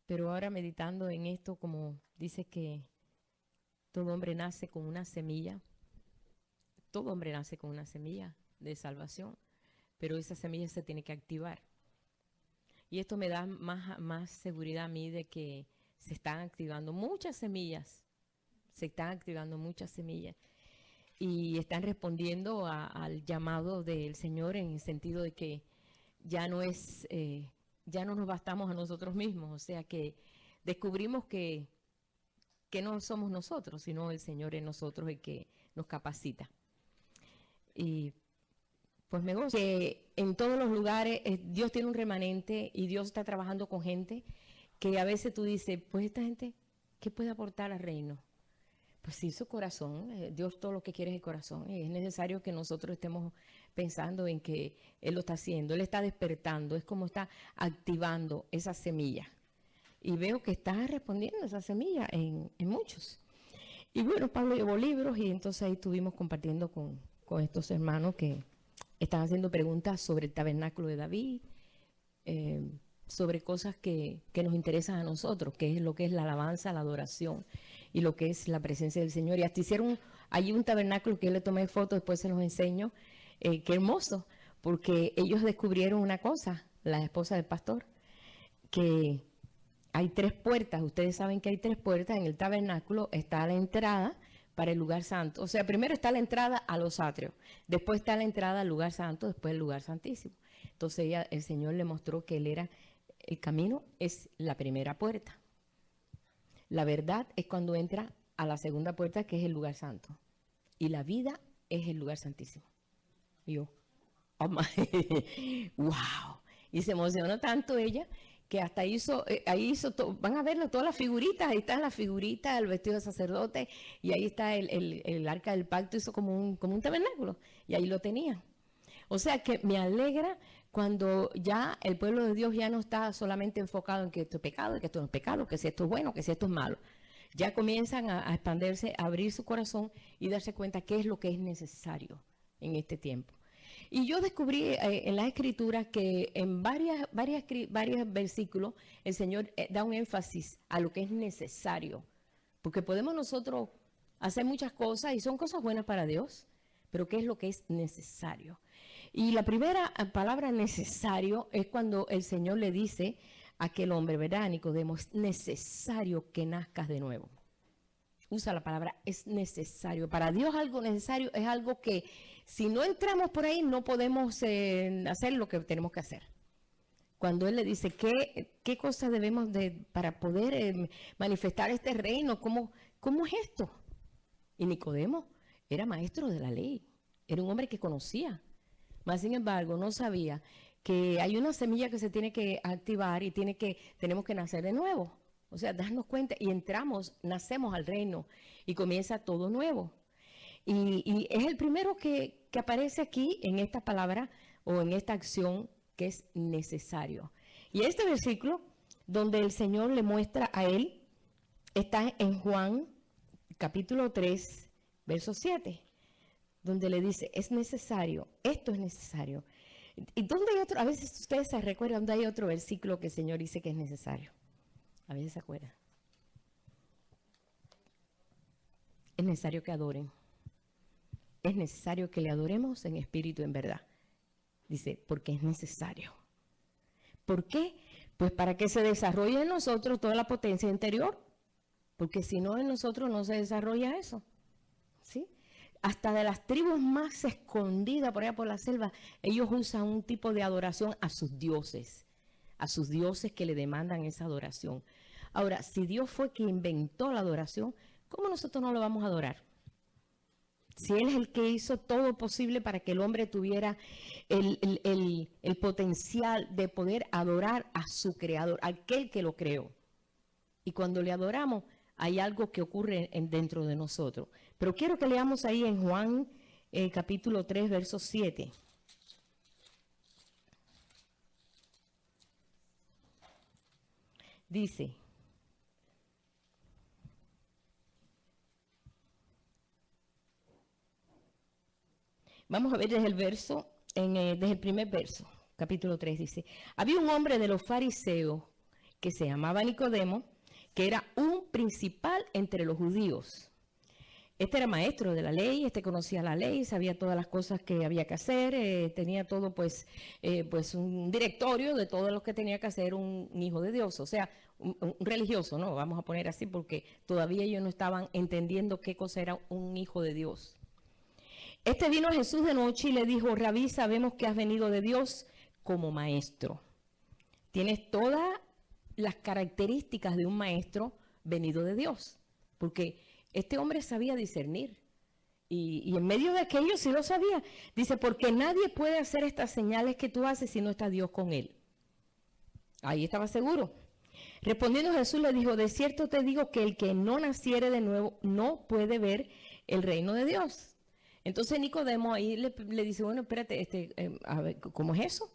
Pero ahora meditando en esto, como dice que todo hombre nace con una semilla, todo hombre nace con una semilla de salvación, pero esa semilla se tiene que activar. Y esto me da más seguridad a mí de que se están activando muchas semillas, se están activando muchas semillas y están respondiendo al llamado del Señor en el sentido de que ya no es, ya no nos bastamos a nosotros mismos, o sea que descubrimos que no somos nosotros, sino el Señor en nosotros el que nos capacita. Y pues me gozo que en todos los lugares Dios tiene un remanente y Dios está trabajando con gente que a veces tú dices, pues esta gente, ¿qué puede aportar al reino? Pues sí, su corazón, Dios todo lo que quiere es el corazón y es necesario que nosotros estemos pensando en que Él lo está haciendo, Él está despertando, es como está activando esa semilla. Y veo que está respondiendo esa semilla en muchos. Y bueno, Pablo llevó libros y entonces ahí estuvimos compartiendo con estos hermanos que están haciendo preguntas sobre el tabernáculo de David, sobre cosas que nos interesan a nosotros, que es lo que es la alabanza, la adoración y lo que es la presencia del Señor. Y hasta hicieron allí un tabernáculo que yo le tomé fotos, después se los enseño, qué hermoso, porque ellos descubrieron una cosa, la esposa del pastor, que hay 3 puertas. Ustedes saben que hay 3 puertas en el tabernáculo. Está la entrada para el lugar santo. O sea, primero está la entrada a los atrios, después está la entrada al lugar santo, después el lugar santísimo. Entonces el Señor le mostró que Él era, el camino es la primera puerta. La verdad es cuando entra a la segunda puerta, que es el lugar santo. Y la vida es el lugar santísimo. Y yo, oh my, wow. Y se emocionó tanto ella que hasta ahí hizo van a verlo, todas las figuritas, ahí están las figuritas, el vestido de sacerdote, y ahí está el arca del pacto, hizo como un tabernáculo, y ahí lo tenía. O sea que me alegra cuando ya el pueblo de Dios ya no está solamente enfocado en que esto es pecado, que esto no es pecado, que si esto es bueno, que si esto es malo. Ya comienzan a expandirse, a abrir su corazón y darse cuenta qué es lo que es necesario en este tiempo. Y yo descubrí en la escritura que en varios versículos el Señor da un énfasis a lo que es necesario. Porque podemos nosotros hacer muchas cosas y son cosas buenas para Dios, pero ¿qué es lo que es necesario? Y la primera palabra necesario es cuando el Señor le dice a aquel hombre, ¿verdad, Nicodemo? Es necesario que nazcas de nuevo. Usa la palabra es necesario. Para Dios algo necesario es algo que si no entramos por ahí no podemos hacer lo que tenemos que hacer. Cuando Él le dice qué cosas debemos de para poder manifestar este reino, ¿cómo es esto? Y Nicodemo era maestro de la ley, era un hombre que conocía, mas sin embargo no sabía que hay una semilla que se tiene que activar y tenemos que nacer de nuevo. O sea, darnos cuenta y entramos, nacemos al reino y comienza todo nuevo. Y es el primero que aparece aquí en esta palabra o en esta acción que es necesario. Y este versículo donde el Señor le muestra a él está en Juan capítulo 3, verso 7, donde le dice, es necesario, esto es necesario. ¿Y dónde hay otro? A veces ustedes se recuerdan dónde hay otro versículo que el Señor dice que es necesario. A veces se acuerdan. Es necesario que adoren. Es necesario que le adoremos en espíritu y en verdad. Dice, porque es necesario. ¿Por qué? Pues para que se desarrolle en nosotros toda la potencia interior. Porque si no en nosotros no se desarrolla eso. ¿Sí? Hasta de las tribus más escondidas por allá por la selva, ellos usan un tipo de adoración a sus dioses que le demandan esa adoración. Ahora, si Dios fue quien inventó la adoración, ¿cómo nosotros no lo vamos a adorar? Si Él es el que hizo todo posible para que el hombre tuviera el potencial de poder adorar a su creador, aquel que lo creó. Y cuando le adoramos, hay algo que ocurre dentro de nosotros. Pero quiero que leamos ahí en Juan capítulo 3, verso 7. Dice, vamos a ver desde el verso, desde el primer verso, capítulo 3, dice, había un hombre de los fariseos que se llamaba Nicodemo, que era un principal entre los judíos. Este era maestro de la ley, este conocía la ley, sabía todas las cosas que había que hacer, tenía todo pues un directorio de todo lo que tenía que hacer un hijo de Dios, o sea, un religioso, ¿no? Vamos a poner así porque todavía ellos no estaban entendiendo qué cosa era un hijo de Dios. Este vino a Jesús de noche y le dijo, Rabí, sabemos que has venido de Dios como maestro. Tienes todas las características de un maestro venido de Dios, porque este hombre sabía discernir y en medio de aquello sí lo sabía. Dice, porque nadie puede hacer estas señales que tú haces si no está Dios con él. Ahí estaba seguro. Respondiendo Jesús le dijo, de cierto te digo que el que no naciere de nuevo no puede ver el reino de Dios. Entonces Nicodemo ahí le dice, bueno, espérate, a ver, ¿cómo es eso?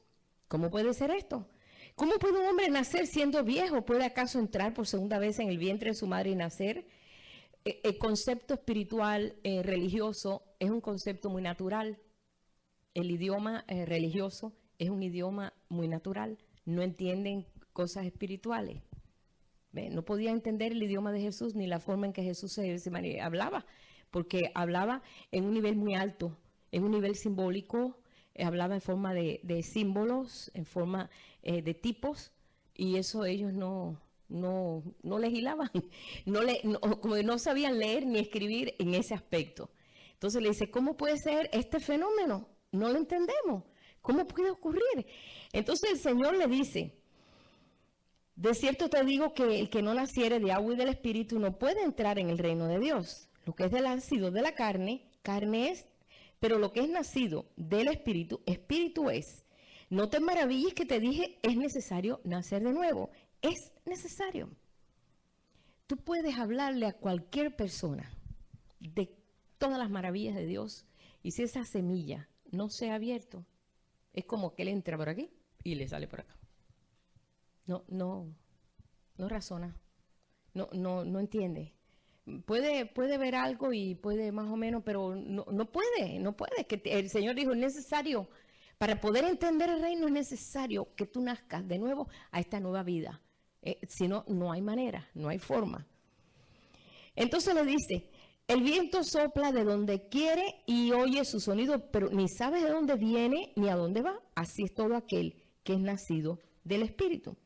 ¿Cómo puede ser esto? ¿Cómo puede un hombre nacer siendo viejo? ¿Puede acaso entrar por segunda vez en el vientre de su madre y nacer? El concepto espiritual religioso es un concepto muy natural. El idioma religioso es un idioma muy natural. No entienden cosas espirituales. No podía entender el idioma de Jesús ni la forma en que Jesús se hablaba, porque hablaba en un nivel muy alto, en un nivel simbólico, hablaba en forma de símbolos, en forma de tipos, y eso ellos no legislaban, como no sabían leer ni escribir en ese aspecto. Entonces le dice, ¿cómo puede ser este fenómeno? No lo entendemos. ¿Cómo puede ocurrir? Entonces el Señor le dice, de cierto te digo que el que no naciere de agua y del Espíritu no puede entrar en el reino de Dios. Lo que es del nacido de la carne, carne es, pero lo que es nacido del Espíritu, Espíritu es. No te maravilles que te dije, es necesario nacer de nuevo. Es necesario. Tú puedes hablarle a cualquier persona de todas las maravillas de Dios y si esa semilla no se ha abierto, es como que él entra por aquí y le sale por acá. No razona, no entiende. Puede ver algo y puede más o menos, pero no puede. Que el Señor dijo, es necesario, para poder entender el reino es necesario que tú nazcas de nuevo a esta nueva vida. Si no, no hay manera, no hay forma. Entonces le dice, el viento sopla de donde quiere y oye su sonido, pero ni sabes de dónde viene ni a dónde va. Así es todo aquel que es nacido del Espíritu.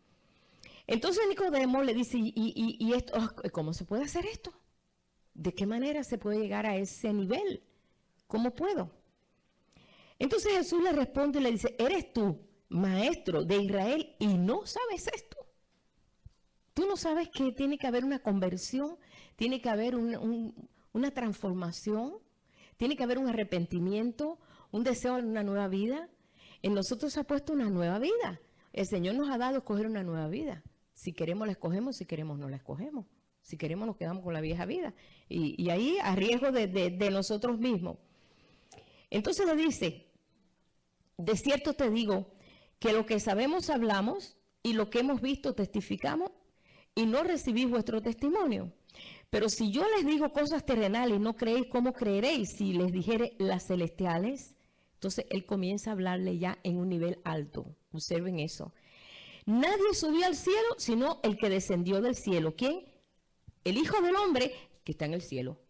Entonces Nicodemo le dice, ¿y esto, cómo se puede hacer esto? ¿De qué manera se puede llegar a ese nivel? ¿Cómo puedo? Entonces Jesús le responde y le dice, ¿eres tú, maestro de Israel, y no sabes esto? Tú no sabes que tiene que haber una conversión, tiene que haber una transformación, tiene que haber un arrepentimiento, un deseo de una nueva vida. En nosotros se ha puesto una nueva vida. El Señor nos ha dado escoger una nueva vida. Si queremos la escogemos, si queremos no la escogemos. Si queremos nos quedamos con la vieja vida. Y ahí a riesgo de nosotros mismos. Entonces le dice, de cierto te digo que lo que sabemos hablamos y lo que hemos visto testificamos y no recibís vuestro testimonio. Pero si yo les digo cosas terrenales y no creéis, ¿cómo creeréis si les dijere las celestiales? Entonces él comienza a hablarle ya en un nivel alto. Observen eso. Nadie subió al cielo sino el que descendió del cielo. ¿Quién? El Hijo del Hombre que está en el cielo.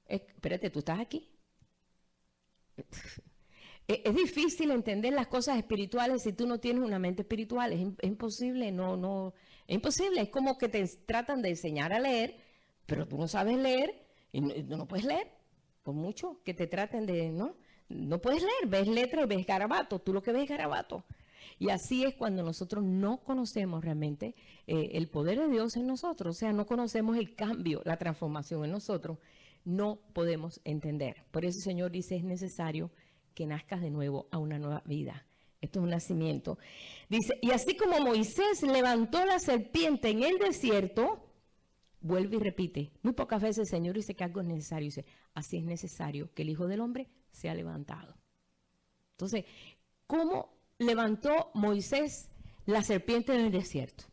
Espérate, ¿tú estás aquí? Es difícil entender las cosas espirituales si tú no tienes una mente espiritual. Es imposible, es imposible. Es como que te tratan de enseñar a leer, pero tú no sabes leer y no puedes leer. Por mucho que te traten de, no puedes leer. Ves letras y ves garabato. Tú lo que ves es garabato. Y así es cuando nosotros no conocemos realmente el poder de Dios en nosotros. O sea, no conocemos el cambio, la transformación en nosotros. No podemos entender. Por eso el Señor dice, es necesario que nazcas de nuevo a una nueva vida. Esto es un nacimiento. Dice, y así como Moisés levantó la serpiente en el desierto, vuelve y repite. Muy pocas veces el Señor dice que algo es necesario. Dice, así es necesario que el Hijo del Hombre sea levantado. Entonces, ¿cómo levantó Moisés la serpiente en el desierto?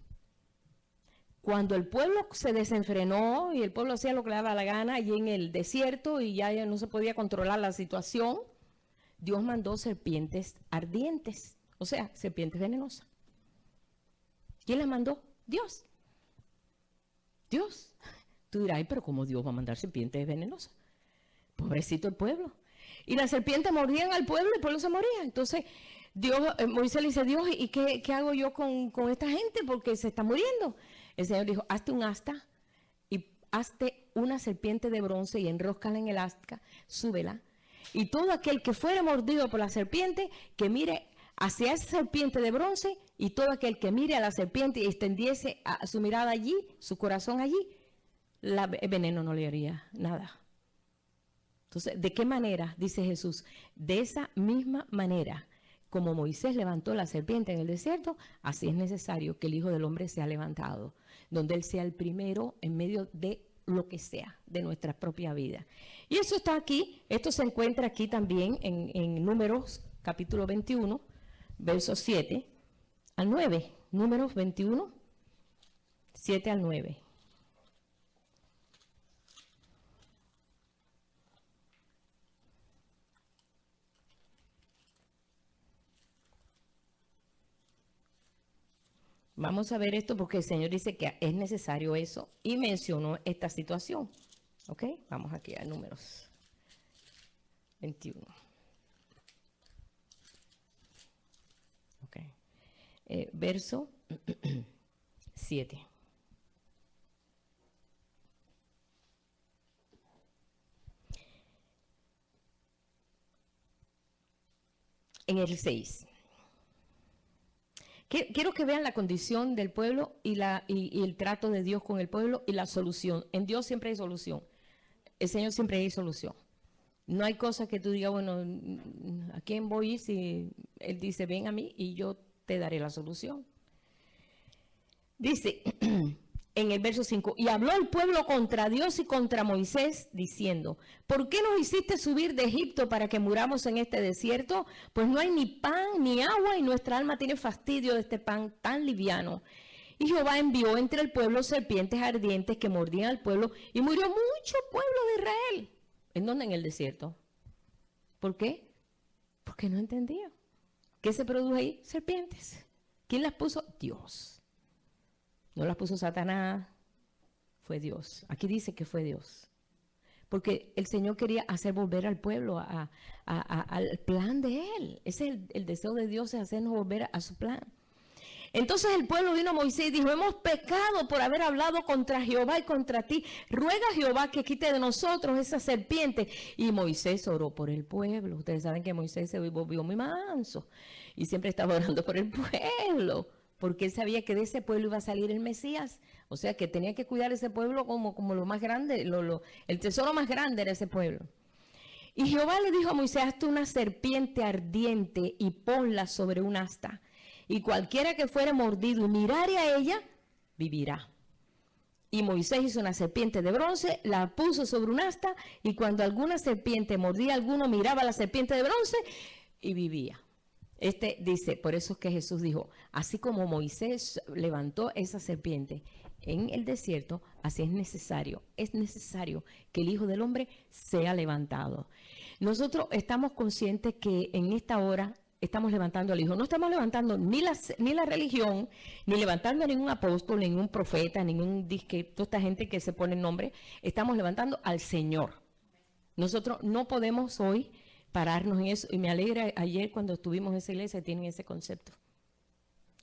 Cuando el pueblo se desenfrenó y el pueblo hacía lo que le daba la gana y en el desierto y ya no se podía controlar la situación, Dios mandó serpientes ardientes, o sea, serpientes venenosas. ¿Quién las mandó? Dios. Dios. Tú dirás, ay, pero ¿cómo Dios va a mandar serpientes venenosas? Pobrecito el pueblo. Y las serpientes mordían al pueblo y el pueblo se moría. Entonces, Moisés le dice, Dios, ¿y qué hago yo con esta gente? Porque se está muriendo. El Señor dijo, hazte un asta y hazte una serpiente de bronce y enróscala en el asta, súbela. Y todo aquel que fuera mordido por la serpiente, que mire hacia esa serpiente de bronce, y todo aquel que mire a la serpiente y extendiese su mirada allí, su corazón allí, el veneno no le haría nada. Entonces, ¿de qué manera? Dice Jesús, de esa misma manera, como Moisés levantó la serpiente en el desierto, así es necesario que el Hijo del Hombre sea levantado, donde Él sea el primero en medio de lo que sea, de nuestra propia vida. Y eso está aquí, esto se encuentra aquí también en Números, capítulo 21, versos 7 al 9. Números 21, 7 al 9. Vamos a ver esto porque el Señor dice que es necesario eso y mencionó esta situación. ¿Ok? Vamos aquí a Números 21. Ok. Verso 7. En el 6. Quiero que vean la condición del pueblo y el trato de Dios con el pueblo y la solución. En Dios siempre hay solución. El Señor siempre hay solución. No hay cosa que tú digas, bueno, ¿a quién voy a ir si Él dice, ven a mí y yo te daré la solución? Dice en el verso 5, y habló el pueblo contra Dios y contra Moisés, diciendo, ¿por qué nos hiciste subir de Egipto para que muramos en este desierto? Pues no hay ni pan ni agua y nuestra alma tiene fastidio de este pan tan liviano. Y Jehová envió entre el pueblo serpientes ardientes que mordían al pueblo y murió mucho pueblo de Israel. ¿En dónde? En el desierto. ¿Por qué? Porque no entendía. ¿Qué se produjo ahí? Serpientes. ¿Quién las puso? Dios. No las puso Satanás, fue Dios. Aquí dice que fue Dios. Porque el Señor quería hacer volver al pueblo al plan de Él. Ese es el deseo de Dios, es hacernos volver a su plan. Entonces el pueblo vino a Moisés y dijo, hemos pecado por haber hablado contra Jehová y contra ti. Ruega a Jehová que quite de nosotros esa serpiente. Y Moisés oró por el pueblo. Ustedes saben que Moisés se volvió muy manso y siempre estaba orando por el pueblo, porque él sabía que de ese pueblo iba a salir el Mesías. O sea, que tenía que cuidar ese pueblo como lo más grande, el tesoro más grande era ese pueblo. Y Jehová le dijo a Moisés, hazte una serpiente ardiente y ponla sobre un asta. Y cualquiera que fuere mordido y mirare a ella, vivirá. Y Moisés hizo una serpiente de bronce, la puso sobre un asta, y cuando alguna serpiente mordía a alguno, miraba a la serpiente de bronce y vivía. Dice, por eso es que Jesús dijo, así como Moisés levantó esa serpiente en el desierto, así es necesario que el Hijo del Hombre sea levantado. Nosotros estamos conscientes que en esta hora estamos levantando al Hijo. No estamos levantando ni la religión, ni levantando a ningún apóstol, ningún profeta, ningún disque, toda esta gente que se pone el nombre. Estamos levantando al Señor. Nosotros no podemos hoy pararnos en eso, y me alegra ayer cuando estuvimos en esa iglesia tienen ese concepto.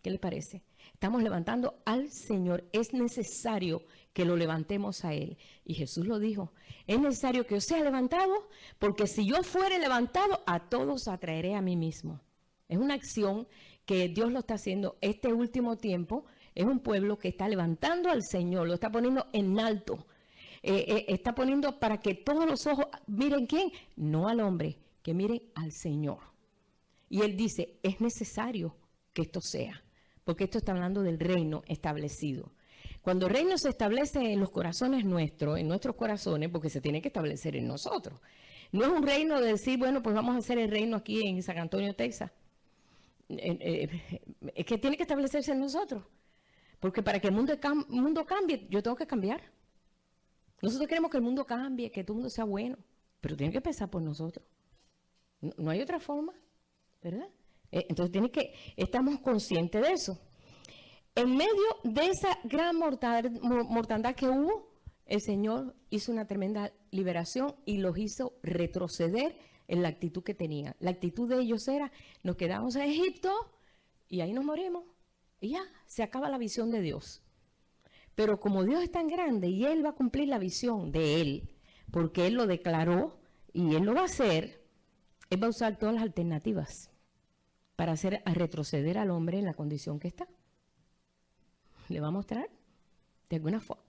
¿Qué les parece? Estamos levantando al Señor, es necesario que lo levantemos a Él. Y Jesús lo dijo, es necesario que yo sea levantado, porque si yo fuere levantado, a todos atraeré a mí mismo. Es una acción que Dios lo está haciendo este último tiempo, es un pueblo que está levantando al Señor, lo está poniendo en alto, está poniendo para que todos los ojos miren ¿quién? No al hombre, que miren al Señor. Y Él dice, es necesario que esto sea, porque esto está hablando del reino establecido. Cuando el reino se establece en los corazones nuestros, en nuestros corazones, porque se tiene que establecer en nosotros. No es un reino de decir, bueno, pues vamos a hacer el reino aquí en San Antonio, Texas. Es que tiene que establecerse en nosotros. Porque para que el mundo cambie, yo tengo que cambiar. Nosotros queremos que el mundo cambie, que todo el mundo sea bueno, pero tiene que empezar por nosotros. No hay otra forma, ¿verdad? Entonces estamos conscientes de eso. En medio de esa gran mortandad que hubo, el Señor hizo una tremenda liberación y los hizo retroceder en la actitud que tenían. La actitud de ellos era, nos quedamos en Egipto y ahí nos morimos. Y ya, se acaba la visión de Dios. Pero como Dios es tan grande y Él va a cumplir la visión de Él, porque Él lo declaró y Él lo va a hacer, Él va a usar todas las alternativas para hacer a retroceder al hombre en la condición que está. Le va a mostrar de alguna forma.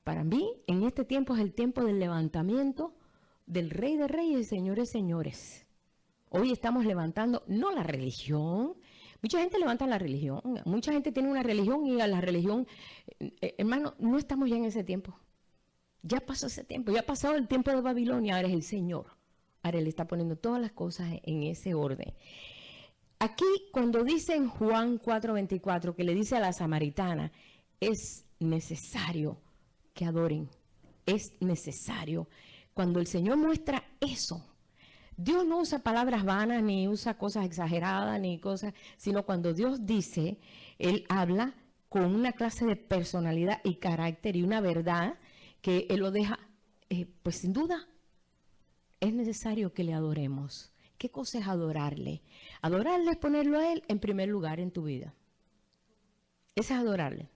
Para mí, en este tiempo es el tiempo del levantamiento del Rey de Reyes y Señores Señores. Hoy estamos levantando, no la religión. Mucha gente levanta la religión. Mucha gente tiene una religión y a la religión, hermano, no estamos ya en ese tiempo. Ya pasó ese tiempo, ya ha pasado el tiempo de Babilonia, ahora es el Señor. Ahora Él está poniendo todas las cosas en ese orden. Aquí, cuando dice en Juan 4:24, que le dice a la samaritana, es necesario que adoren, es necesario. Cuando el Señor muestra eso, Dios no usa palabras vanas, ni usa cosas exageradas, ni cosas, sino cuando Dios dice, Él habla con una clase de personalidad y carácter y una verdad que Él lo deja, pues sin duda, es necesario que le adoremos. ¿Qué cosa es adorarle? Adorarle es ponerlo a Él en primer lugar en tu vida. Eso es adorarle.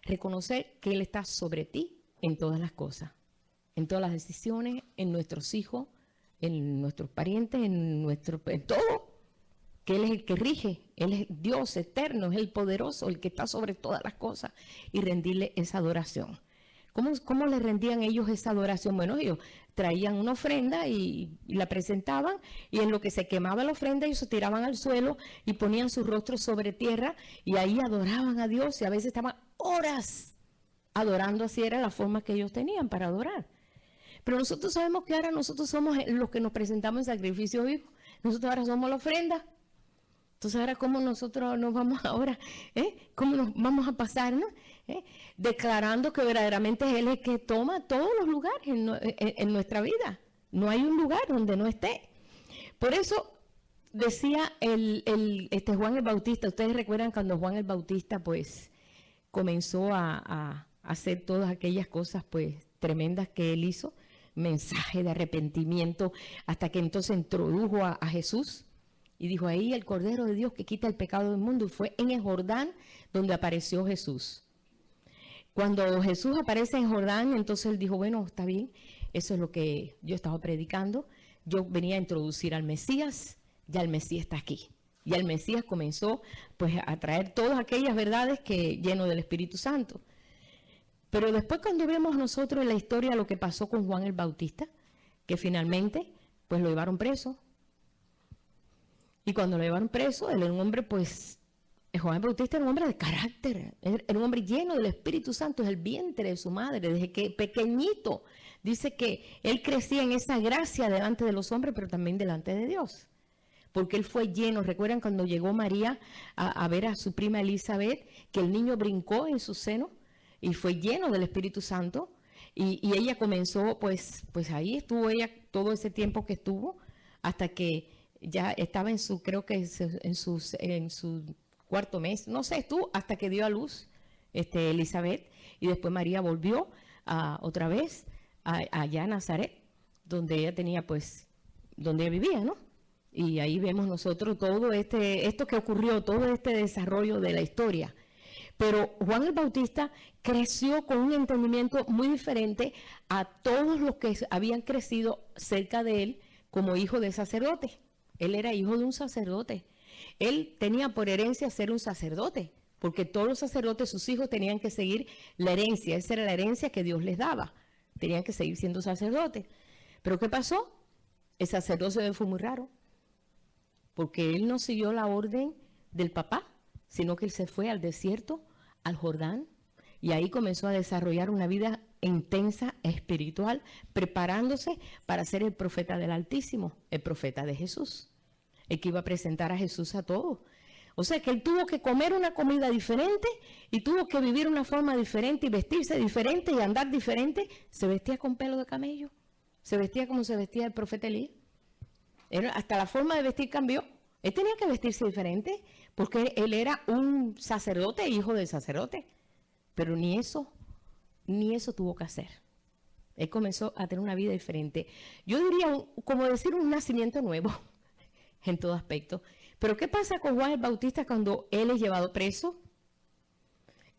Reconocer que Él está sobre ti en todas las cosas, en todas las decisiones, en nuestros hijos, en nuestros parientes, en todo. Que Él es el que rige, Él es Dios eterno, es el poderoso, el que está sobre todas las cosas. Y rendirle esa adoración. ¿Cómo le rendían ellos esa adoración? Bueno, ellos traían una ofrenda y la presentaban, y en lo que se quemaba la ofrenda ellos se tiraban al suelo y ponían su rostro sobre tierra y ahí adoraban a Dios, y a veces estaban horas adorando. Así era la forma que ellos tenían para adorar. Pero nosotros sabemos que ahora nosotros somos los que nos presentamos en sacrificio vivo. Nosotros ahora somos la ofrenda. Entonces ahora, ¿cómo nosotros nos vamos ahora? ¿Cómo nos vamos a pasar? ¿No? Declarando que verdaderamente es Él el que toma todos los lugares en nuestra vida. No hay un lugar donde no esté. Por eso decía Juan el Bautista. Ustedes recuerdan cuando Juan el Bautista pues comenzó a hacer todas aquellas cosas pues tremendas que él hizo, mensaje de arrepentimiento, hasta que entonces introdujo a Jesús. Y dijo, ahí el Cordero de Dios que quita el pecado del mundo. Y fue en el Jordán donde apareció Jesús. Cuando Jesús aparece en Jordán, entonces él dijo, bueno, está bien, eso es lo que yo estaba predicando. Yo venía a introducir al Mesías, ya el Mesías está aquí. Ya el Mesías comenzó pues a traer todas aquellas verdades que lleno del Espíritu Santo. Pero después, cuando vemos nosotros en la historia lo que pasó con Juan el Bautista, que finalmente pues lo llevaron preso. Y cuando lo llevaron preso, él era un hombre, pues, Juan el Bautista era un hombre de carácter, era un hombre lleno del Espíritu Santo, es el vientre de su madre, desde que pequeñito. Dice que él crecía en esa gracia delante de los hombres, pero también delante de Dios. Porque él fue lleno. ¿Recuerdan cuando llegó María a ver a su prima Elizabeth, que el niño brincó en su seno y fue lleno del Espíritu Santo? Y ella comenzó, pues ahí estuvo ella todo ese tiempo que estuvo, hasta que ya estaba creo que en su cuarto mes, no sé, estuvo hasta que dio a luz Elizabeth, y después María volvió otra vez allá a Nazaret, donde ella tenía pues, donde ella vivía, ¿no? Y ahí vemos nosotros todo esto que ocurrió, todo este desarrollo de la historia. Pero Juan el Bautista creció con un entendimiento muy diferente a todos los que habían crecido cerca de él como hijo de sacerdote. Él era hijo de un sacerdote. Él tenía por herencia ser un sacerdote, porque todos los sacerdotes, sus hijos, tenían que seguir la herencia. Esa era la herencia que Dios les daba. Tenían que seguir siendo sacerdotes. Pero ¿qué pasó? El sacerdocio fue muy raro, porque él no siguió la orden del papá, sino que él se fue al desierto, al Jordán, y ahí comenzó a desarrollar una vida intensa, espiritual, preparándose para ser el profeta del Altísimo, el profeta de Jesús, el que iba a presentar a Jesús a todos. O sea que él tuvo que comer una comida diferente y tuvo que vivir una forma diferente y vestirse diferente y andar diferente. Se vestía con pelo de camello, se vestía como se vestía el profeta Elías. Hasta la forma de vestir cambió. Él tenía que vestirse diferente porque él era un sacerdote, hijo del sacerdote. Pero ni eso tuvo que hacer. Él comenzó a tener una vida diferente. Yo diría, como decir, un nacimiento nuevo en todo aspecto. Pero ¿qué pasa con Juan el Bautista cuando él es llevado preso?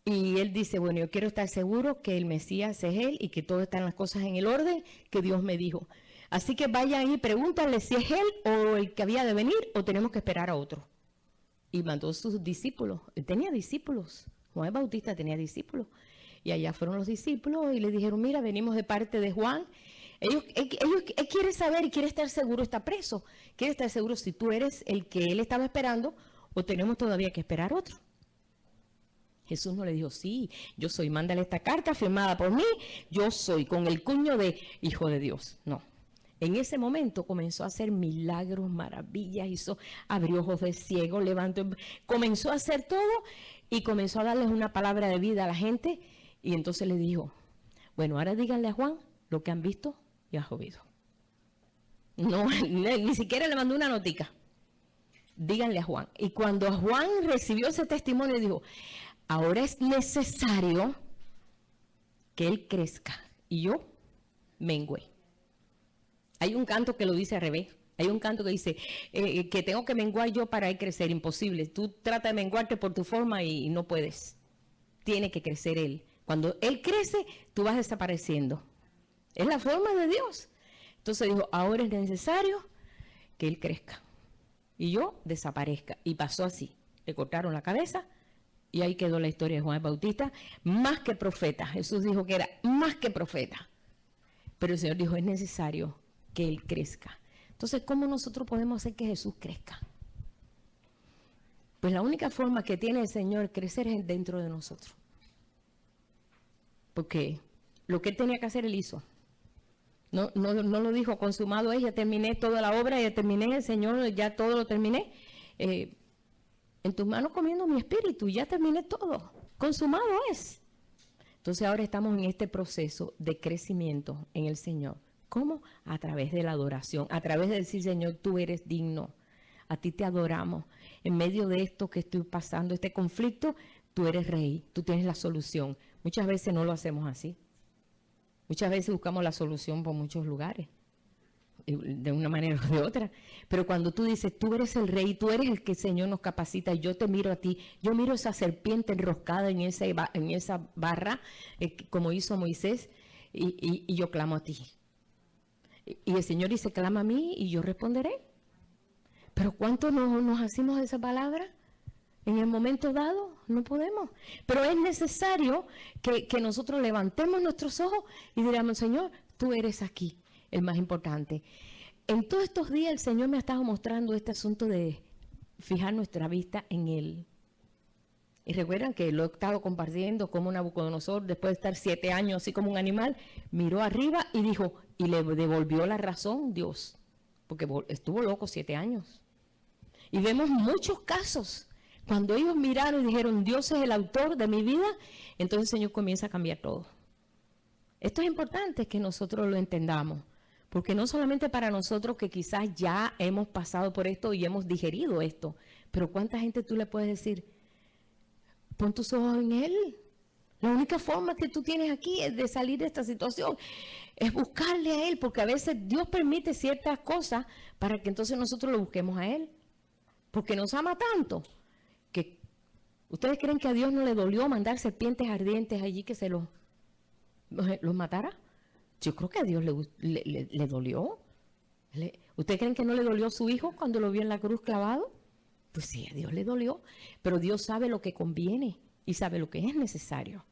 Y él dice, bueno, yo quiero estar seguro que el Mesías es él y que todo están las cosas en el orden que Dios me dijo. Así que vayan y pregúntale si es él o el que había de venir o tenemos que esperar a otro. Y mandó a sus discípulos. Él tenía discípulos. Juan el Bautista tenía discípulos. Y allá fueron los discípulos y le dijeron, mira, venimos de parte de Juan. Él quiere saber y quiere estar seguro, está preso. Quiere estar seguro si tú eres el que él estaba esperando o tenemos todavía que esperar otro. Jesús no le dijo, sí, yo soy, mándale esta carta firmada por mí, yo soy, con el cuño de hijo de Dios. No. En ese momento comenzó a hacer milagros, maravillas, abrió ojos de ciego, levantó, comenzó a hacer todo y comenzó a darles una palabra de vida a la gente. Y entonces le dijo, bueno, ahora díganle a Juan lo que han visto y han oído. No, ni siquiera le mandó una notica. Díganle a Juan. Y cuando Juan recibió ese testimonio, dijo, ahora es necesario que él crezca y yo mengüe. Hay un canto que lo dice al revés. Hay un canto que dice que tengo que menguar yo para él crecer. Imposible. Tú tratas de menguarte por tu forma y no puedes. Tiene que crecer él. Cuando él crece, tú vas desapareciendo. Es la forma de Dios. Entonces dijo, ahora es necesario que él crezca y yo desaparezca. Y pasó así. Le cortaron la cabeza y ahí quedó la historia de Juan el Bautista, más que profeta. Jesús dijo que era más que profeta. Pero el Señor dijo, es necesario que él crezca. Entonces, ¿cómo nosotros podemos hacer que Jesús crezca? Pues la única forma que tiene el Señor crecer es dentro de nosotros. Porque lo que él tenía que hacer, él hizo. No lo dijo, consumado es, ya terminé toda la obra, ya terminé, el Señor, ya todo lo terminé. En tus manos comiendo mi espíritu, ya terminé todo. Consumado es. Entonces ahora estamos en este proceso de crecimiento en el Señor. ¿Cómo? A través de la adoración, a través de decir, Señor, tú eres digno. A ti te adoramos. En medio de esto que estoy pasando, este conflicto, tú eres rey, tú tienes la solución. Muchas veces no lo hacemos así. Muchas veces buscamos la solución por muchos lugares, de una manera o de otra. Pero cuando tú dices, tú eres el rey, tú eres el que el Señor nos capacita, y yo te miro a ti, yo miro esa serpiente enroscada en esa barra, como hizo Moisés, y yo clamo a ti. Y el Señor dice, clama a mí y yo responderé. Pero ¿cuánto nos hacemos de esa palabra? En el momento dado no podemos, pero es necesario que nosotros levantemos nuestros ojos y digamos, Señor, tú eres aquí, el más importante. En todos estos días el Señor me ha estado mostrando este asunto de fijar nuestra vista en Él. Y recuerdan que lo he estado compartiendo como Nabucodonosor, después de estar 7 años así como un animal, miró arriba y dijo, y le devolvió la razón Dios, porque estuvo loco 7 años. Y vemos muchos casos. Cuando ellos miraron y dijeron, Dios es el autor de mi vida, entonces el Señor comienza a cambiar todo. Esto es importante que nosotros lo entendamos, porque no solamente para nosotros que quizás ya hemos pasado por esto y hemos digerido esto, pero ¿cuánta gente tú le puedes decir, pon tus ojos en Él? La única forma que tú tienes aquí de salir de esta situación es buscarle a Él, porque a veces Dios permite ciertas cosas para que entonces nosotros lo busquemos a Él, porque nos ama tanto. Que ¿ustedes creen que a Dios no le dolió mandar serpientes ardientes allí que se los matara? Yo creo que a Dios le dolió. ¿Ustedes creen que no le dolió a su hijo cuando lo vio en la cruz clavado? Pues sí, a Dios le dolió. Pero Dios sabe lo que conviene y sabe lo que es necesario.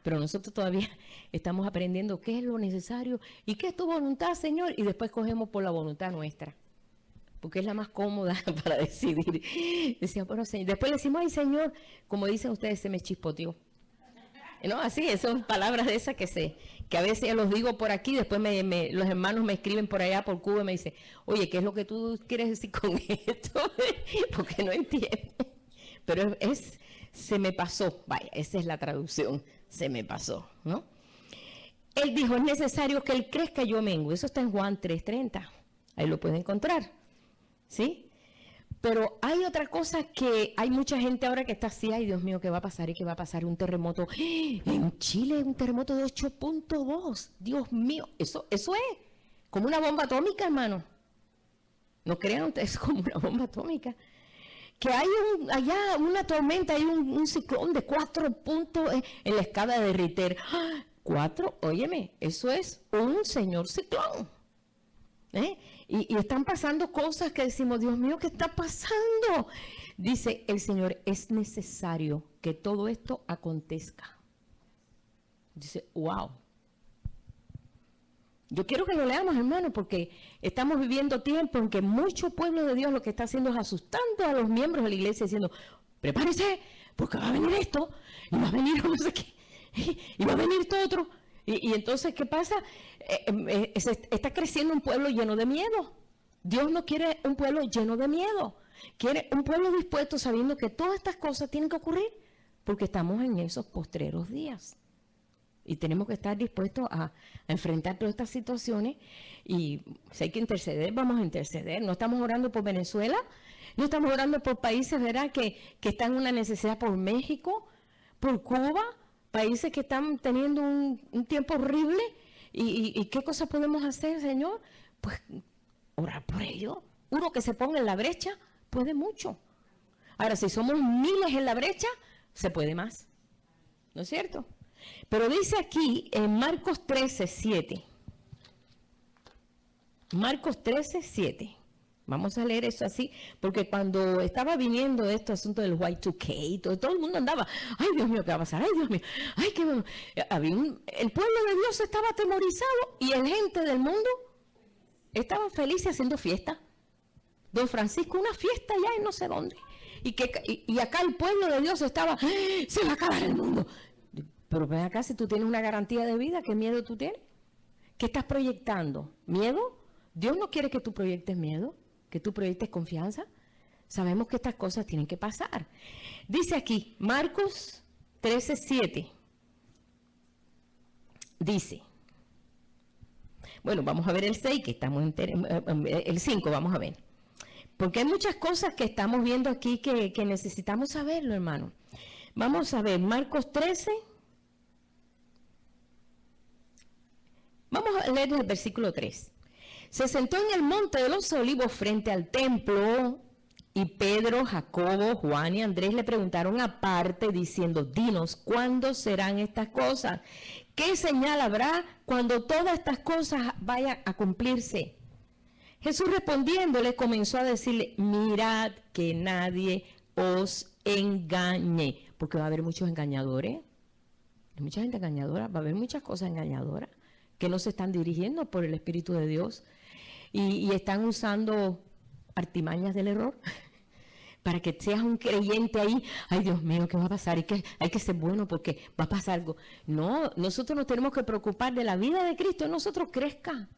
Pero nosotros todavía estamos aprendiendo qué es lo necesario y qué es tu voluntad, Señor, y después cogemos por la voluntad nuestra, porque es la más cómoda para decidir. Decía, bueno, Señor. Después le decimos, ay, Señor, como dicen ustedes, se me chispoteó. No, así, son palabras de esas que a veces ya los digo por aquí, después los hermanos me escriben por allá, por Cuba, y me dicen, oye, ¿qué es lo que tú quieres decir con esto? Porque no entiendo. Pero se me pasó, vaya, esa es la traducción, se me pasó, ¿no? Él dijo, es necesario que él crezca, yo mengue. Eso está en Juan 3:30, ahí lo pueden encontrar. ¿Sí? Pero hay otra cosa que hay mucha gente ahora que está así, ay Dios mío, ¿qué va a pasar? ¿Y qué va a pasar? Un terremoto. En Chile, un terremoto de 8.2. Dios mío, eso es como una bomba atómica, hermano. No crean ustedes, es como una bomba atómica. Que hay allá una tormenta, hay un ciclón de 4 puntos en la escala de Richter. 4, óyeme, eso es un señor ciclón. Y están pasando cosas que decimos, Dios mío, ¿qué está pasando? Dice el Señor, es necesario que todo esto acontezca. Dice, wow. Yo quiero que lo leamos, hermano, porque estamos viviendo tiempo en que mucho pueblo de Dios lo que está haciendo es asustando a los miembros de la iglesia, diciendo, prepárese, porque va a venir esto, y va a venir no sé qué, y va a venir todo otro. Y entonces, ¿qué pasa? Está creciendo un pueblo lleno de miedo. Dios no quiere un pueblo lleno de miedo. Quiere un pueblo dispuesto sabiendo que todas estas cosas tienen que ocurrir porque estamos en esos postreros días. Y tenemos que estar dispuestos a enfrentar todas estas situaciones. Y si hay que interceder, vamos a interceder. No estamos orando por Venezuela, no estamos orando por países, ¿verdad?, que están en una necesidad, por México, por Cuba, países que están teniendo un tiempo horrible. ¿Y qué cosas podemos hacer, Señor? Pues orar por ellos. Uno que se ponga en la brecha puede mucho. Ahora, si somos miles en la brecha, se puede más. ¿No es cierto? Pero dice aquí en Marcos 13:7. Marcos 13:7. Vamos a leer eso así, porque cuando estaba viniendo este asunto del Y2K, todo el mundo andaba, ay Dios mío, ¿qué va a pasar? Ay Dios mío, ay qué bueno. El pueblo de Dios estaba atemorizado y el gente del mundo estaba feliz haciendo fiesta. Don Francisco, una fiesta allá en no sé dónde. Y acá el pueblo de Dios estaba, se va a acabar el mundo. Pero ven acá, si tú tienes una garantía de vida, ¿qué miedo tú tienes? ¿Qué estás proyectando? ¿Miedo? Dios no quiere que tú proyectes miedo, que tú proyectes confianza. Sabemos que estas cosas tienen que pasar. Dice aquí, Marcos 13:7. Dice, bueno, vamos a ver el 6, que estamos el 5, vamos a ver. Porque hay muchas cosas que estamos viendo aquí que necesitamos saberlo, hermano. Vamos a ver, Marcos 13. Vamos a leer el versículo 3. Se sentó en el monte de los olivos frente al templo y Pedro, Jacobo, Juan y Andrés le preguntaron aparte diciendo, dinos, ¿cuándo serán estas cosas? ¿Qué señal habrá cuando todas estas cosas vayan a cumplirse? Jesús respondiéndole comenzó a decirle, mirad que nadie os engañe, porque va a haber muchos engañadores, hay mucha gente engañadora, va a haber muchas cosas engañadoras que no se están dirigiendo por el Espíritu de Dios y están usando artimañas del error para que seas un creyente ahí, ay Dios mío, ¿qué va a pasar? Hay que ser bueno porque va a pasar algo. No, nosotros nos tenemos que preocupar de la vida de Cristo, nosotros crezca,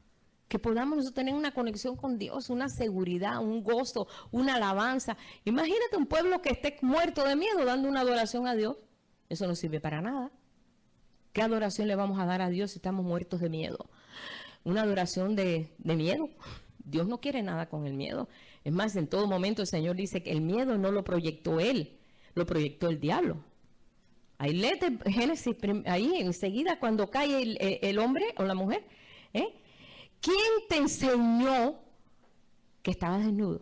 que podamos nosotros tener una conexión con Dios, una seguridad, un gozo, una alabanza. Imagínate un pueblo que esté muerto de miedo dando una adoración a Dios, eso no sirve para nada. ¿Qué adoración le vamos a dar a Dios si estamos muertos de miedo? Una adoración de miedo. Dios no quiere nada con el miedo. Es más, en todo momento el Señor dice que el miedo no lo proyectó Él, lo proyectó el diablo. Ahí léete Génesis, ahí enseguida cuando cae el hombre o la mujer. ¿Quién te enseñó que estabas desnudo?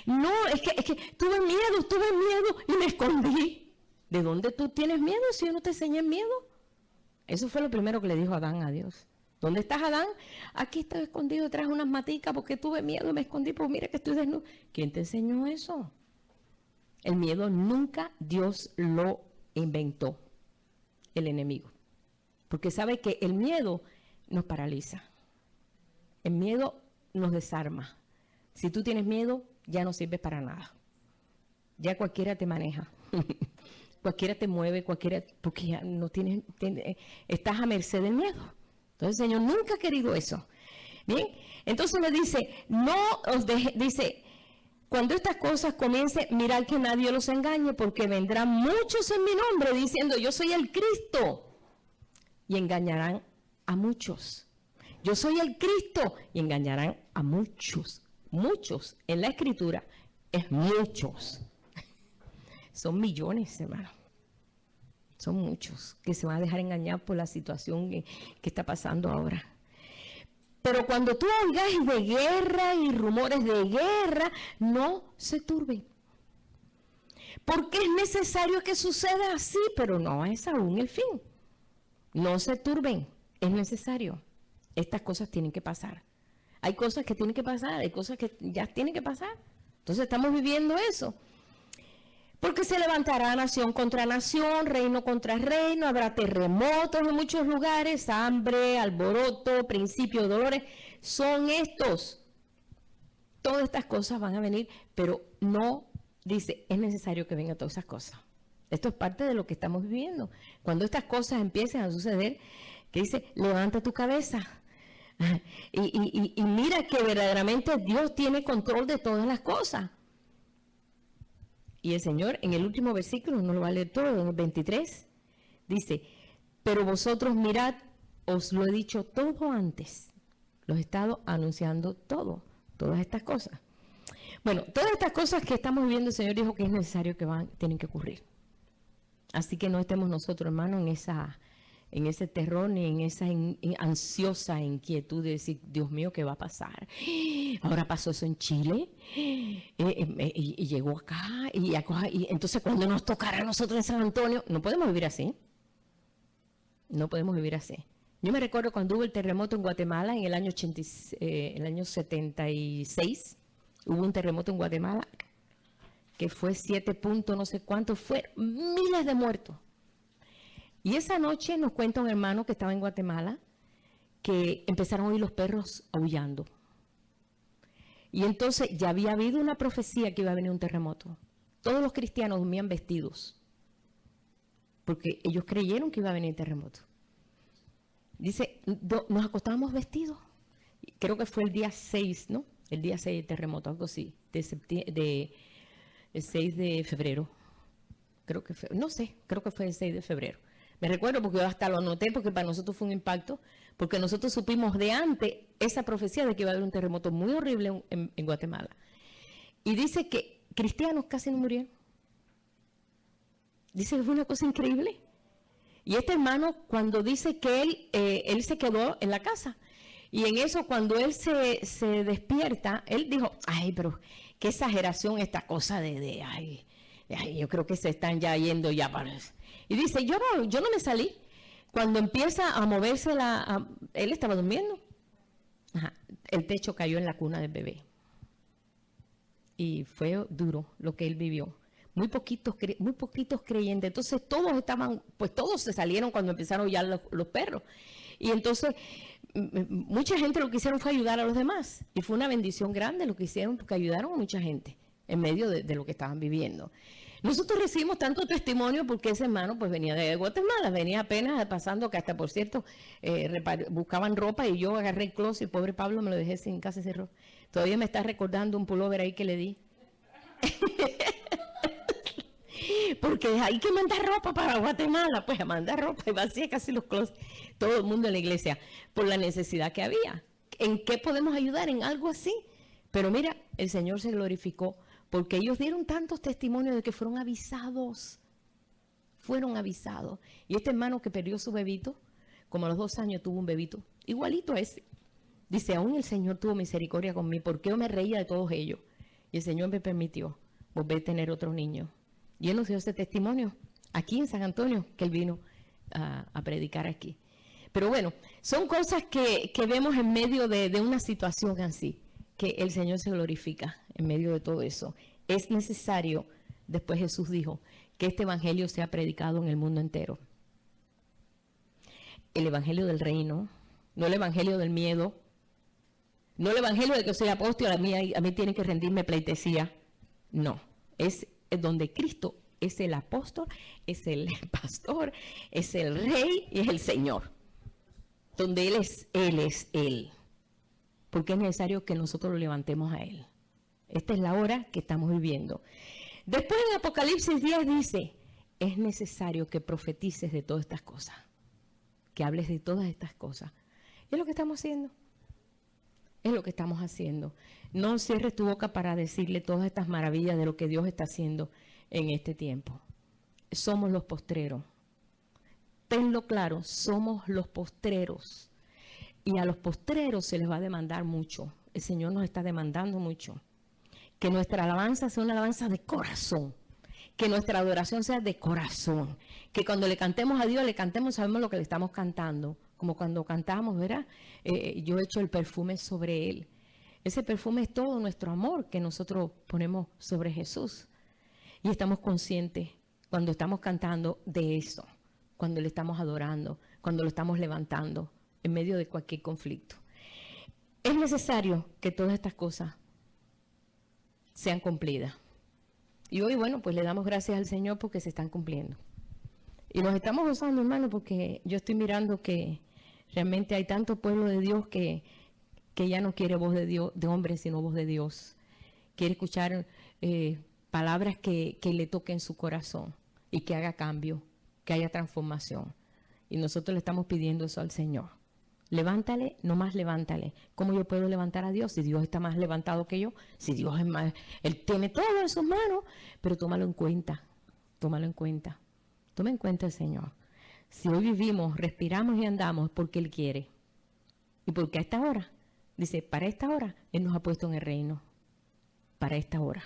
No, es que tuve miedo y me escondí. ¿De dónde tú tienes miedo si yo no te enseñé miedo? Eso fue lo primero que le dijo Adán a Dios. ¿Dónde estás, Adán? Aquí estoy escondido detrás de unas maticas porque tuve miedo y me escondí, pues mira que estoy desnudo. ¿Quién te enseñó eso? El miedo nunca Dios lo inventó, el enemigo. Porque sabe que el miedo nos paraliza. El miedo nos desarma. Si tú tienes miedo, ya no sirves para nada. Ya cualquiera te maneja. Cualquiera te mueve, porque ya no estás a merced del miedo. Entonces el Señor nunca ha querido eso. Bien, entonces me dice, no os deje, dice, cuando estas cosas comiencen, mirad que nadie los engañe, porque vendrán muchos en mi nombre diciendo, yo soy el Cristo, y engañarán a muchos. Yo soy el Cristo, y engañarán a muchos. Muchos en la Escritura es muchos. Son millones, hermano. Son muchos que se van a dejar engañar por la situación que está pasando ahora. Pero cuando tú oigas de guerra y rumores de guerra, no se turben. Porque es necesario que suceda así, pero no es aún el fin. No se turben, es necesario. Estas cosas tienen que pasar. Hay cosas que tienen que pasar, hay cosas que ya tienen que pasar. Entonces estamos viviendo eso. Porque se levantará nación contra nación, reino contra reino, habrá terremotos en muchos lugares, hambre, alboroto, principio de dolores. Son estos. Todas estas cosas van a venir, pero no, dice, es necesario que vengan todas esas cosas. Esto es parte de lo que estamos viviendo. Cuando estas cosas empiecen a suceder, que dice, levanta tu cabeza. Y mira que verdaderamente Dios tiene control de todas las cosas. Y el Señor, en el último versículo, no lo va a leer todo, en el 23, dice, pero vosotros mirad, os lo he dicho todo antes. Los he estado anunciando todo, todas estas cosas. Bueno, todas estas cosas que estamos viviendo, el Señor dijo que es necesario que tienen que ocurrir. Así que no estemos nosotros, hermanos, en ese terror ni en esa ansiosa inquietud de decir, Dios mío, ¿qué va a pasar? Ahora pasó eso en Chile y llegó acá y entonces cuando nos tocará a nosotros en San Antonio, no podemos vivir así. No podemos vivir así. Yo me recuerdo cuando hubo el terremoto en Guatemala en el año 76, hubo un terremoto en Guatemala que fue 7 puntos, no sé cuánto, fue miles de muertos. Y esa noche nos cuenta un hermano que estaba en Guatemala que empezaron a oír los perros aullando. Y entonces ya había habido una profecía que iba a venir un terremoto. Todos los cristianos dormían vestidos porque ellos creyeron que iba a venir el terremoto. Dice, nos acostábamos vestidos. Creo que fue el día 6, ¿no? El día 6 del terremoto, algo así, el 6 de febrero. Creo que fue, no sé, creo que fue el 6 de febrero. Me recuerdo porque yo hasta lo anoté porque para nosotros fue un impacto, porque nosotros supimos de antes esa profecía de que iba a haber un terremoto muy horrible en Guatemala. Y dice que cristianos casi no murieron. Dice que fue una cosa increíble. Y este hermano, cuando dice que él se quedó en la casa, y en eso cuando él se despierta, él dijo, ay, pero qué exageración esta cosa ay, yo creo que se están ya yendo ya para eso. Y dice, yo no me salí. Cuando empieza a moverse él estaba durmiendo. Ajá, el techo cayó en la cuna del bebé. Y fue duro lo que él vivió. Muy poquitos creyentes. Entonces todos se salieron cuando empezaron ya los perros. Y entonces mucha gente lo que hicieron fue ayudar a los demás. Y fue una bendición grande lo que hicieron porque ayudaron a mucha gente en medio de lo que estaban viviendo. Nosotros recibimos tanto testimonio porque ese hermano pues venía de Guatemala, venía apenas pasando, que hasta por cierto buscaban ropa y yo agarré el closet y pobre Pablo me lo dejé sin casa cerró. Todavía me está recordando un pullover ahí que le di. Porque hay que mandar ropa para Guatemala, pues a mandar ropa y vacía casi los closets, todo el mundo en la iglesia, por la necesidad que había. ¿En qué podemos ayudar? En algo así. Pero mira, el Señor se glorificó porque ellos dieron tantos testimonios de que fueron avisados. Fueron avisados. Y este hermano que perdió su bebito, como a los 2 años tuvo un bebito, igualito a ese. Dice, aún el Señor tuvo misericordia conmigo, porque yo me reía de todos ellos. Y el Señor me permitió volver a tener otro niño. Y él nos dio ese testimonio aquí en San Antonio, que él vino a predicar aquí. Pero bueno, son cosas que vemos en medio de una situación así, que el Señor se glorifica en medio de todo eso. Es necesario, después Jesús dijo, que este evangelio sea predicado en el mundo entero. El evangelio del reino, no el evangelio del miedo, no el evangelio de que soy apóstol, a mí tiene que rendirme pleitesía. No, es donde Cristo es el apóstol, es el pastor, es el rey y es el Señor. Donde Él es Él. Porque es necesario que nosotros lo levantemos a Él. Esta es la hora que estamos viviendo. Después en Apocalipsis 10 dice, es necesario que profetices de todas estas cosas. Que hables de todas estas cosas. Y es lo que estamos haciendo. Es lo que estamos haciendo. No cierres tu boca para decirle todas estas maravillas de lo que Dios está haciendo en este tiempo. Somos los postreros. Tenlo claro, somos los postreros. Y a los postreros se les va a demandar mucho. El Señor nos está demandando mucho. Que nuestra alabanza sea una alabanza de corazón. Que nuestra adoración sea de corazón. Que cuando le cantemos a Dios, le cantemos, sabemos lo que le estamos cantando. Como cuando cantamos, ¿verdad? Yo echo el perfume sobre Él. Ese perfume es todo nuestro amor que nosotros ponemos sobre Jesús. Y estamos conscientes cuando estamos cantando de eso. Cuando le estamos adorando, cuando lo estamos levantando en medio de cualquier conflicto. Es necesario que todas estas cosas sean cumplidas. Y hoy, bueno, pues le damos gracias al Señor porque se están cumpliendo. Y nos estamos gozando, hermano, porque yo estoy mirando que realmente hay tanto pueblo de Dios que ya no quiere voz de Dios, de hombre, sino voz de Dios. Quiere escuchar palabras que le toquen su corazón y que haga cambio, que haya transformación. Y nosotros le estamos pidiendo eso al Señor. Levántale, nomás levántale. ¿Cómo yo puedo levantar a Dios? Si Dios está más levantado que yo, si Dios es más, Él tiene todo en sus manos, pero tómalo en cuenta, tómalo en cuenta. Toma en cuenta el Señor. Si hoy vivimos, respiramos y andamos, es porque Él quiere. Y porque a esta hora, dice, para esta hora, Él nos ha puesto en el reino. Para esta hora.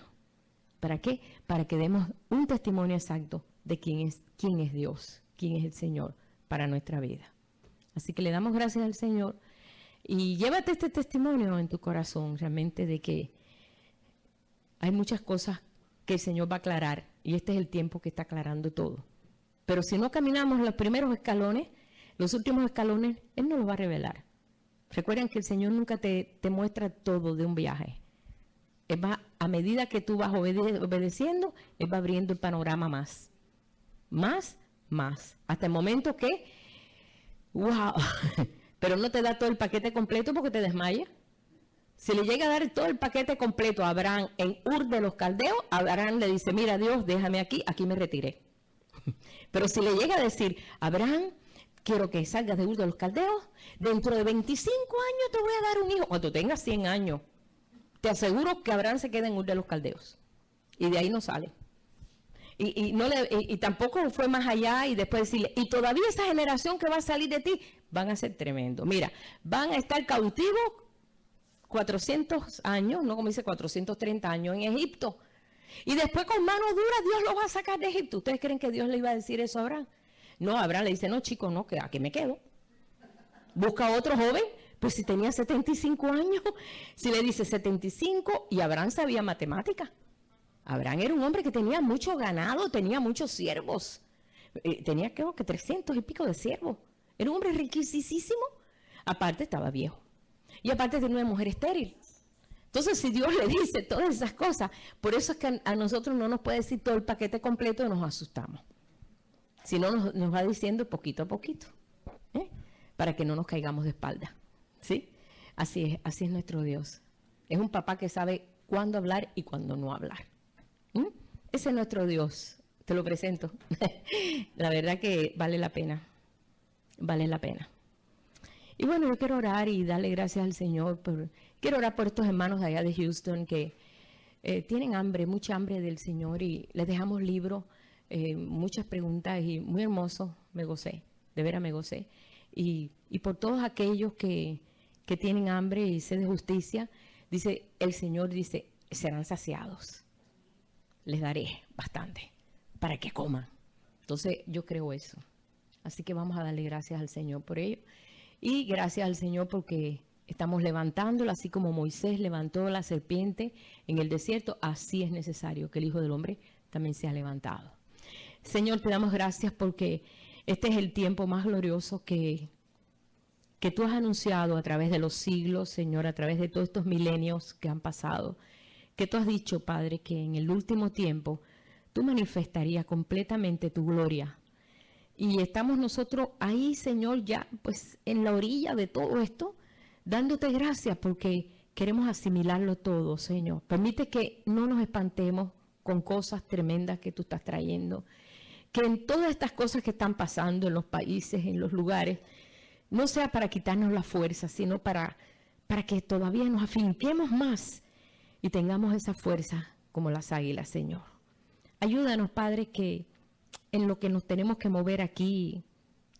¿Para qué? Para que demos un testimonio exacto de quién es Dios, quién es el Señor para nuestra vida. Así que le damos gracias al Señor y llévate este testimonio en tu corazón realmente de que hay muchas cosas que el Señor va a aclarar y este es el tiempo que está aclarando todo. Pero si no caminamos los primeros escalones, los últimos escalones, Él no los va a revelar. Recuerden que el Señor nunca te muestra todo de un viaje. Él va, a medida que tú vas obedeciendo, Él va abriendo el panorama más. Más. Hasta el momento que, wow, pero no te da todo el paquete completo porque te desmaya. Si le llega a dar todo el paquete completo a Abraham en Ur de los Caldeos, Abraham le dice, mira Dios, déjame aquí me retiré. Pero si le llega a decir, Abraham, quiero que salgas de Ur de los Caldeos, dentro de 25 años te voy a dar un hijo. Cuando tengas 100 años, te aseguro que Abraham se queda en Ur de los Caldeos. Y de ahí no sale. Y tampoco fue más allá y después decirle, y todavía esa generación que va a salir de ti, van a ser tremendos. Mira, van a estar cautivos 400 años, no como dice 430 años en Egipto. Y después con mano dura Dios los va a sacar de Egipto. ¿Ustedes creen que Dios le iba a decir eso a Abraham? No, Abraham le dice, no chico, no, que aquí me quedo. Busca otro joven, pues si tenía 75 años, si le dice 75, y Abraham sabía matemática. Abraham era un hombre que tenía mucho ganado, tenía muchos siervos. Tenía creo que 300 y pico de siervos. Era un hombre riquísimo. Aparte estaba viejo. Y aparte tenía una mujer estéril. Entonces, si Dios le dice todas esas cosas, por eso es que a nosotros no nos puede decir todo el paquete completo y nos asustamos. Si no, nos va diciendo poquito a poquito, para que no nos caigamos de espalda. ¿Sí? Así es nuestro Dios. Es un papá que sabe cuándo hablar y cuándo no hablar. Ese es nuestro Dios. Te lo presento. La verdad que vale la pena. Vale la pena. Y bueno, yo quiero orar y darle gracias al Señor. Quiero orar por estos hermanos de allá de Houston que tienen hambre, mucha hambre del Señor. Y les dejamos libros, muchas preguntas y muy hermoso. Me gocé, de veras me gocé. Y por todos aquellos que tienen hambre y sed de justicia, dice el Señor, dice, serán saciados. Les daré bastante para que coman. Entonces yo creo eso. Así que vamos a darle gracias al Señor por ello. Y gracias al Señor porque estamos levantándola, así como Moisés levantó la serpiente en el desierto, así es necesario que el Hijo del Hombre también sea levantado. Señor, te damos gracias porque este es el tiempo más glorioso que tú has anunciado a través de los siglos, Señor, a través de todos estos milenios que han pasado. Que tú has dicho, Padre, que en el último tiempo tú manifestarías completamente tu gloria. Y estamos nosotros ahí, Señor, ya pues en la orilla de todo esto, dándote gracias porque queremos asimilarlo todo, Señor. Permite que no nos espantemos con cosas tremendas que tú estás trayendo. Que en todas estas cosas que están pasando en los países, en los lugares, no sea para quitarnos la fuerza, sino para para que todavía nos afinquemos más y tengamos esa fuerza como las águilas, Señor. Ayúdanos, Padre, que en lo que nos tenemos que mover aquí,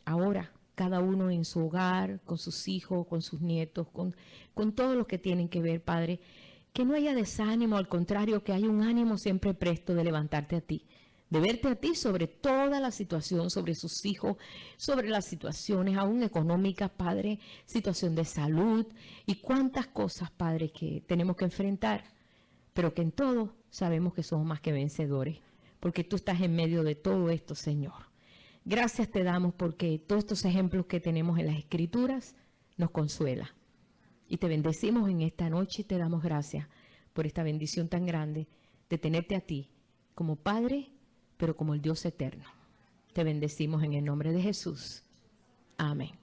ahora, cada uno en su hogar, con sus hijos, con sus nietos, con todo lo que tienen que ver, Padre, que no haya desánimo, al contrario, que haya un ánimo siempre presto de levantarte a ti, de verte a ti sobre toda la situación, sobre sus hijos, sobre las situaciones aún económicas, Padre, situación de salud y cuántas cosas, Padre, que tenemos que enfrentar, pero que en todo sabemos que somos más que vencedores, porque tú estás en medio de todo esto, Señor. Gracias te damos porque todos estos ejemplos que tenemos en las Escrituras nos consuela. Y te bendecimos en esta noche y te damos gracias por esta bendición tan grande de tenerte a ti como Padre, pero como el Dios eterno. Te bendecimos en el nombre de Jesús. Amén.